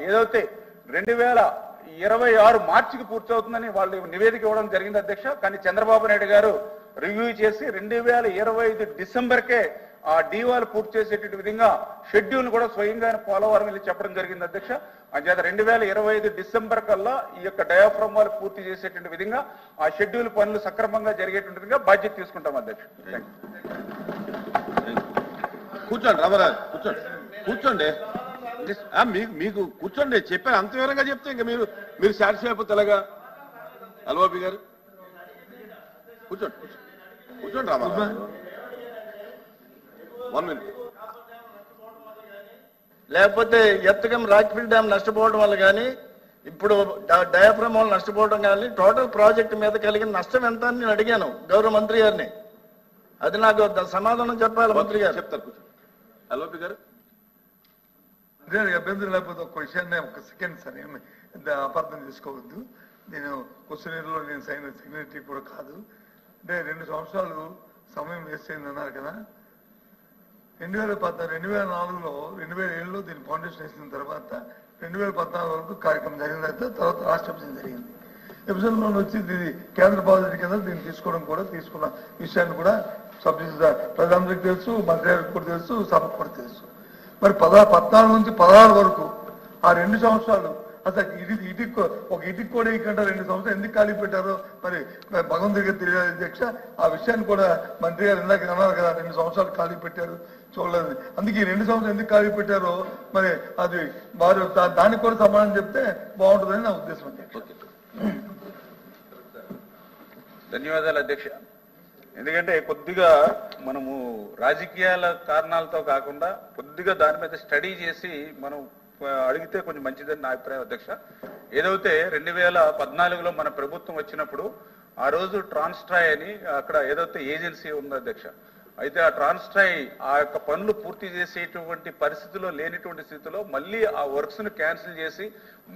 ఏదైతే 2026 మార్చికి పూర్తవుతుందని వాళ్ళు నివేదిక ఇవ్వడం జరిగింది అధ్యక్ష. కానీ చంద్రబాబు నాయుడు గారు రివ్యూ చేసి 2025 డిసెంబర్కే ఆ డీవాలు పూర్తి చేసేటువంటి విధంగా షెడ్యూల్ కూడా స్వయంగా పోలవరం వెళ్ళి చెప్పడం జరిగింది అధ్యక్ష. అంచేత 2025 డిసెంబర్ కల్లా ఈ యొక్క డయాఫ్రమ్ వాళ్ళు పూర్తి చేసేటువంటి విధంగా ఆ షెడ్యూల్ పనులు సక్రమంగా జరిగేటువంటి విధంగా బాధ్యత తీసుకుంటాం అధ్యక్ష. కూర్చోండి రామరాజు, కూర్చోండి మీకు కూర్చోండి. చెప్పాను అంత వివరంగా చెప్తే ఇంకా మీరు సాటిస్ఫై అయిపోతే ఎలాగా? అల్వాబి గారు కూర్చోండి రామరాజు. 1 minute. లేకపోతే ఎత్తకం రాక్ఫిల్ డ్యామ్ నష్టపోవడం వల్ల కానీ ఇప్పుడు డయాఫ్రమ్ వల్ల నష్టపోవడం కానీ టోటల్ ప్రాజెక్ట్ మీద కలిగిన నష్టం ఎంత అని నేను అడిగాను గౌరవ మంత్రి గారిని. అది నాకు సమాధానం చెప్పాలి మంత్రి గారు. చెప్తారు కూర్చోండి. అల్వాబి గారు అభ్యంతరం లేకపోతే ఒక విషయాన్ని ఒక సెకండ్ సార్ అపార్థం చేసుకోవద్దు. నేను క్వశ్చనీర్లో నేను సెక్రటరీ కూడా కాదు. అంటే 2 సంవత్సరాలు సమయం వేస్ట్ అయిందన్నారు కదా. 2004లో 2007లో దీని ఫౌండేషన్ వేసిన తర్వాత 2014 వరకు కార్యక్రమం జరిగిన తర్వాత రాష్ట్ర విభజన జరిగింది. విభజనలో వచ్చి ఇది కేంద్ర ప్రాజెక్ట్ కింద దీన్ని తీసుకున్న విషయాన్ని కూడా ప్రధానమంత్రికి తెలుసు, మంత్రి గారికి కూడా తెలుసు, సభకు కూడా తెలుసు. మరి 14 నుంచి 16 వరకు ఆ 2 సంవత్సరాలు అసలు ఇటుకు కూడా ఇక్కడ 2 సంవత్సరాలు ఎందుకు ఖాళీ పెట్టారో మరి భగవంతుడిగా తెలియదు అధ్యక్ష. ఆ విషయాన్ని కూడా మంత్రి గారు ఇందాక అన్నారు కదా, 2 సంవత్సరాలు ఖాళీ పెట్టారు చూడలేదు. అందుకే ఈ 2 సంవత్సరాలు ఎందుకు ఖాళీ పెట్టారో మరి అది వారు దానికి కూడా సమాధానం చెప్తే బాగుంటుందని నా ఉద్దేశం అధ్యక్ష. ధన్యవాదాలు అధ్యక్ష. ఎందుకంటే కొద్దిగా మనము రాజకీయాల కారణాలతో కాకుండా కొద్దిగా దాని మీద స్టడీ చేసి మనం అడిగితే కొంచెం మంచిదని నా అభిప్రాయం అధ్యక్ష. ఏదైతే 2014లో మన ప్రభుత్వం వచ్చినప్పుడు ఆ రోజు ట్రాన్స్ట్రాయ్ అని అక్కడ ఏదైతే ఏజెన్సీ ఉందో అధ్యక్ష, అయితే ఆ ట్రాన్స్ట్రాయ్ ఆ యొక్క పనులు పూర్తి చేసేటువంటి పరిస్థితిలో లేనిటువంటి స్థితిలో మళ్ళీ ఆ వర్క్స్ ను క్యాన్సిల్ చేసి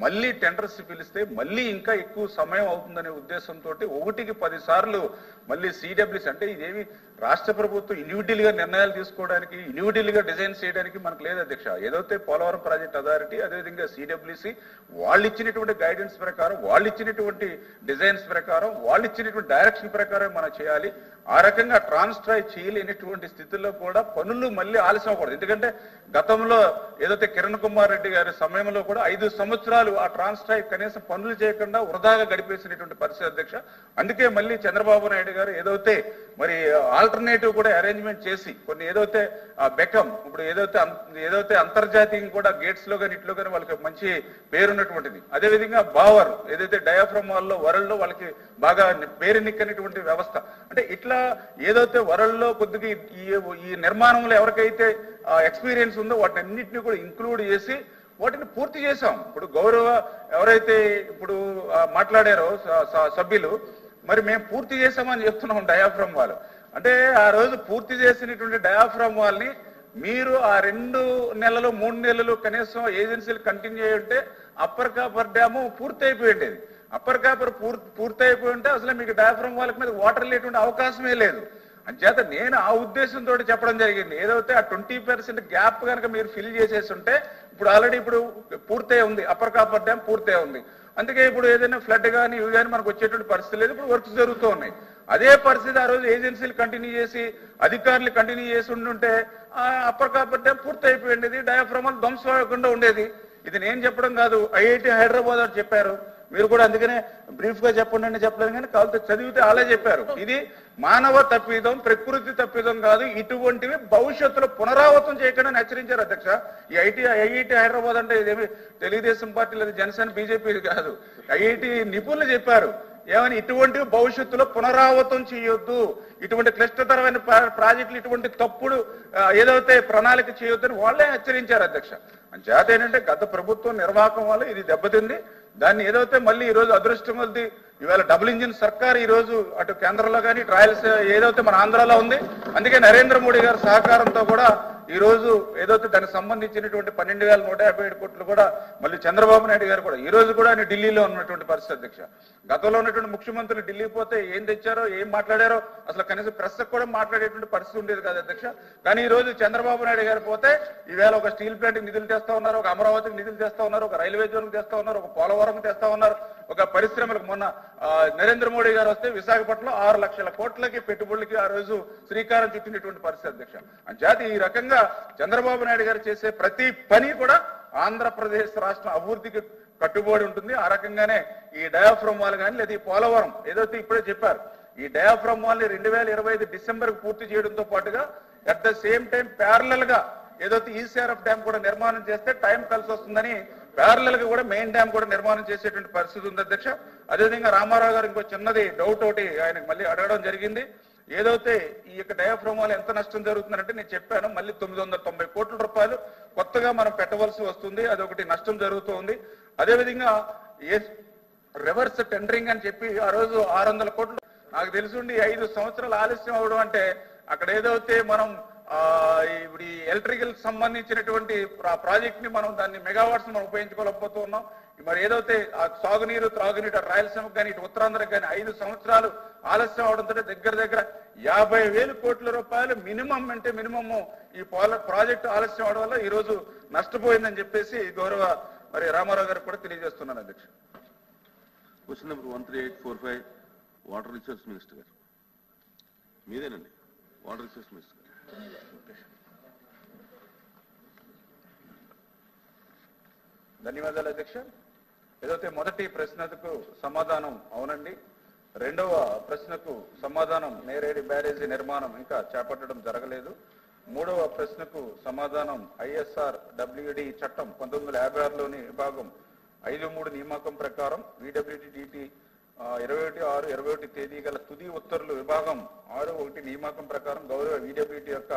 మళ్ళీ టెండర్స్ పిలిస్తే మళ్ళీ ఇంకా ఎక్కువ సమయం అవుతుందనే ఉద్దేశంతో 1కి 10 సార్లు మళ్ళీ సిడబ్ల్యూసి అంటే ఇదేమి రాష్ట్ర ప్రభుత్వం ఇండివిజువల్ గా నిర్ణయాలు తీసుకోవడానికి ఇండివిజువల్ గా డిజైన్ చేయడానికి మనకు లేదు అధ్యక్ష. ఏదైతే పోలవరం ప్రాజెక్ట్ అథారిటీ అదేవిధంగా సిడబ్ల్యూసి వాళ్ళు ఇచ్చినటువంటి గైడెన్స్ ప్రకారం, వాళ్ళు ఇచ్చినటువంటి డిజైన్స్ ప్రకారం, వాళ్ళు ఇచ్చినటువంటి డైరెక్షన్ ప్రకారం మనం చేయాలి. ఆ రకంగా ట్రాన్స్ట్రాయ్ చేయలేనటువంటి స్థితిలో కూడా పనులు మళ్ళీ ఆలస్యం అవ్వకూడదు. ఎందుకంటే గతంలో ఏదైతే కిరణ్ కుమార్ రెడ్డి గారి సమయంలో కూడా 5 సంవత్సరాలు ఆ ట్రాన్స్ట్రాయ్ కనీసం పనులు చేయకుండా వృధాగా గడిపేసినటువంటి పరిస్థితి అధ్యక్ష. అందుకే మళ్ళీ చంద్రబాబు నాయుడు గారు ఏదైతే మరి ఆల్టర్నేటివ్ కూడా అరేంజ్మెంట్ చేసి కొన్ని ఏదైతే బెకం ఇప్పుడు ఏదైతే అంతర్జాతీయంగా కూడా గేట్స్ లో కానీ ఇట్లో కానీ వాళ్ళకి మంచి పేరున్నటువంటిది, అదేవిధంగా బావర్ ఏదైతే డయాఫ్రమ్ వాళ్ళలో వరల్డ్ లో వాళ్ళకి బాగా పేరునిక్కనటువంటి వ్యవస్థ. అంటే ఇట్లా ఏదైతే వరల్డ్ లో కొద్దిగా ఈ నిర్మాణంలో ఎవరికైతే ఎక్స్పీరియన్స్ ఉందో వాటిని అన్నింటినీ కూడా ఇంక్లూడ్ చేసి వాటిని పూర్తి చేశాం. ఇప్పుడు గౌరవ ఎవరైతే ఇప్పుడు మాట్లాడారో సభ్యులు, మరి మేము పూర్తి చేశామని చెప్తున్నాం డయాఫ్రమ్ వాళ్ళు. అంటే ఆ రోజు పూర్తి చేసినటువంటి డయాఫ్రమ్ వాళ్ళని మీరు ఆ 2 నెలలు 3 నెలలు కనీసం ఏజెన్సీలు కంటిన్యూ అయ్యి ఉంటే అప్పర్ కాపర్ డ్యాము పూర్తి అయిపోయింది. అప్పర్ కాపర్ పూర్తి అయిపోయి ఉంటే అసలు మీకు డయాఫ్రమ్ వాళ్ళకి మీద వాటర్ లేటువంటి అవకాశమే లేదు. అంచేత నేను ఆ ఉద్దేశంతో చెప్పడం జరిగింది. ఏదైతే ఆ 20% గ్యాప్ కనుక మీరు ఫిల్ చేసేసి ఉంటే ఇప్పుడు ఆల్రెడీ ఇప్పుడు పూర్తే ఉంది, అప్పర్ కాపర్ డ్యామ్ పూర్తే ఉంది. అందుకే ఇప్పుడు ఏదైనా ఫ్లడ్ కానీ ఇవి కానీ మనకు వచ్చేటువంటి పరిస్థితి లేదు. ఇప్పుడు వర్క్స్ జరుగుతూ ఉన్నాయి. అదే పరిస్థితి ఆ రోజు ఏజెన్సీలు కంటిన్యూ చేసి అధికారులు కంటిన్యూ చేసి ఉండుంటే అప్పర్ కాపర్ డ్యామ్ పూర్తి అయిపోయింది, డయాఫ్రమ్ ధ్వంసం అవ్వకుండా ఉండేది. ఇది నేను చెప్పడం కాదు, ఐఐటి హైదరాబాద్ అని చెప్పారు. మీరు కూడా అందుకనే బ్రీఫ్ గా చెప్పండి అని చెప్పలేదు, కానీ కావాలంటే చదివితే అలా చెప్పారు. ఇది మానవ తప్పిదం, ప్రకృతి తప్పిదం కాదు, ఇటువంటివి భవిష్యత్తులో పునరావృతం చేయకుండా హెచ్చరించారు అధ్యక్ష. ఈ ఐఐటి హైదరాబాద్ అంటే ఇదేమి తెలుగుదేశం పార్టీ లేదా జనసేన బీజేపీ కాదు, ఐఐటి నిపుణులు చెప్పారు. ఏమని ఇటువంటివి భవిష్యత్తులో పునరావృతం చేయొద్దు, ఇటువంటి క్లిష్టతరమైన ప్రాజెక్టులు ఇటువంటి తప్పుడు ఏదైతే ప్రణాళిక చేయొద్దని వాళ్ళే హెచ్చరించారు అధ్యక్ష. అంచేత ఏంటంటే గత ప్రభుత్వం నిర్వాహకం వల్ల ఇది దెబ్బతింది. దాన్ని ఏదైతే మళ్ళీ ఈ రోజు అదృష్టం వద్ది ఇవాళ డబుల్ ఇంజిన్ సర్కార్ ఈ రోజు అటు కేంద్రంలో కానీ ట్రయల్స్ ఏదైతే మన ఆంధ్రాలో ఉంది. అందుకే నరేంద్ర మోడీ గారి సహకారంతో కూడా ఈ రోజు ఏదైతే దానికి సంబంధించినటువంటి 12,157 కోట్లు కూడా మళ్ళీ చంద్రబాబు నాయుడు గారు కూడా ఈ రోజు కూడా ఆయన ఢిల్లీలో ఉన్నటువంటి పరిస్థితి అధ్యక్ష. గతంలో ఉన్నటువంటి ముఖ్యమంత్రులు ఢిల్లీ పోతే ఏం తెచ్చారో ఏం మాట్లాడారో అసలు కనీసం ప్రెస్ కూడా మాట్లాడేటువంటి పరిస్థితి ఉండేది కాదు అధ్యక్ష. కానీ ఈ రోజు చంద్రబాబు నాయుడు గారు పోతే ఈవేళ ఒక స్టీల్ ప్లాంట్ నిధులు తెస్తా ఉన్నారు, ఒక అమరావతికి నిధులు తెస్తా ఉన్నారు, ఒక రైల్వే జోన్ తెస్తా ఉన్నారు, ఒక పోలవరం తెస్తా ఉన్నారు, ఒక పరిశ్రమలకు మొన్న నరేంద్ర మోడీ గారు వస్తే విశాఖపట్నంలో 6 లక్షల కోట్లకి పెట్టుబడులకి ఆ రోజు శ్రీకారం చుట్టినటువంటి పరిస్థితి అధ్యక్ష. అంచేత ఈ రకంగా చంద్రబాబు నాయుడు గారు చేసే ప్రతి పని కూడా ఆంధ్రప్రదేశ్ రాష్ట్రం అభివృద్ధికి కట్టుబడి ఉంటుంది. ఆ రకంగానే ఈ డయాఫ్రమ్ వాల్ కానీ లేదా ఈ పోలవరం ఏదైతే ఇప్పుడే చెప్పారు ఈ డయాఫ్రమ్ వాల్ ని 2025 డిసెంబర్ పూర్తి చేయడంతో పాటుగా at the same time parallel గా ఏదైతే ఈసీఆర్ఎఫ్ డ్యామ్ కూడా నిర్మాణం చేస్తే టైం కలిసి వస్తుందని ప్యారలల్ గా కూడా మెయిన్ డ్యామ్ కూడా నిర్మాణం చేసేటువంటి పరిస్థితి ఉంది అధ్యక్ష. అదేవిధంగా రామారావు గారు ఇంకో చిన్నది డౌట్ ఒకటి ఆయనకు మళ్ళీ అడగడం జరిగింది. ఏదైతే ఈ యొక్క డయాఫ్రమ్ వల్ల ఎంత నష్టం జరుగుతుందంటే నేను చెప్పాను మళ్ళీ 990 కోట్ల రూపాయలు కొత్తగా మనం పెట్టవలసి వస్తుంది, అదొకటి నష్టం జరుగుతుంది. అదేవిధంగా రివర్స్ టెండరింగ్ అని చెప్పి ఆ రోజు 600 కోట్లు నాకు తెలుసుండి 5 సంవత్సరాలు ఆలస్యం అవడం అంటే అక్కడ ఏదైతే మనం ఇప్పుడు ఈ ఎలక్ట్రికల్ సంబంధించినటువంటి ప్రాజెక్ట్ ని మనం దాన్ని మెగావాట్స్ మనం ఉపయోగించుకోలేకపోతూ ఉన్నాం. మరి ఏదైతే ఆ సాగునీరు త్రాగునీరు రాయలసీమకు కానీ ఇటు ఉత్తరాంధ్రకు కానీ 5 సంవత్సరాలు ఆలస్యం అవడంతో దగ్గర 50,000 కోట్ల రూపాయలు మినిమం అంటే మినిమము ఈ ప్రాజెక్టు ఆలస్యం అవడం వల్ల ఈ రోజు నష్టపోయిందని చెప్పేసి గౌరవ మరి రామారావు గారికి కూడా తెలియజేస్తున్నాను అధ్యక్ష. Question number 13845 water resource minister గారు మీదేనండి. వాటర్ రిసోర్స్ మినిస్టర్ గారు. ధన్యవాదాలు అధ్యక్ష. ఏదైతే మొదటి ప్రశ్నకు సమాధానం అవునండి, రెండవ ప్రశ్నకు సమాధానం నేరేడి బ్యారేజీ నిర్మాణం ఇంకా చేపట్టడం జరగలేదు, మూడవ ప్రశ్నకు సమాధానం ఐఎస్ఆర్ డబ్ల్యూడి చట్టం 1956లోని విభాగం 5(3) నియామకం ప్రకారం VWDT 21/6/21 తేదీ గల తుది ఉత్తర్వులు విభాగం 6(1) నియామకం ప్రకారం గౌరవ VWD యొక్క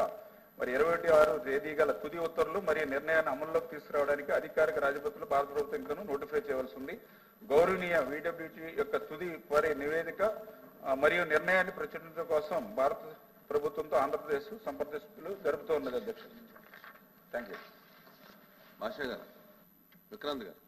మరి 21/6 తేదీ గల తుది ఉత్తర్వులు మరియు నిర్ణయాన్ని అమల్లోకి తీసుకురావడానికి అధికారిక రాజపత్రులు భారత ప్రభుత్వం నోటిఫై చేయవలసి ఉంది. గౌరవనీయ VWD యొక్క తుది వారి నివేదిక మరియు నిర్ణయాన్ని ప్రచురించడం కోసం భారత ప్రభుత్వంతో ఆంధ్రప్రదేశ్ సంప్రదింపులు జరుపుతూ ఉన్నది అధ్యక్షుడు. Thank you. భాషా గారు, విక్రాంత్ గారు.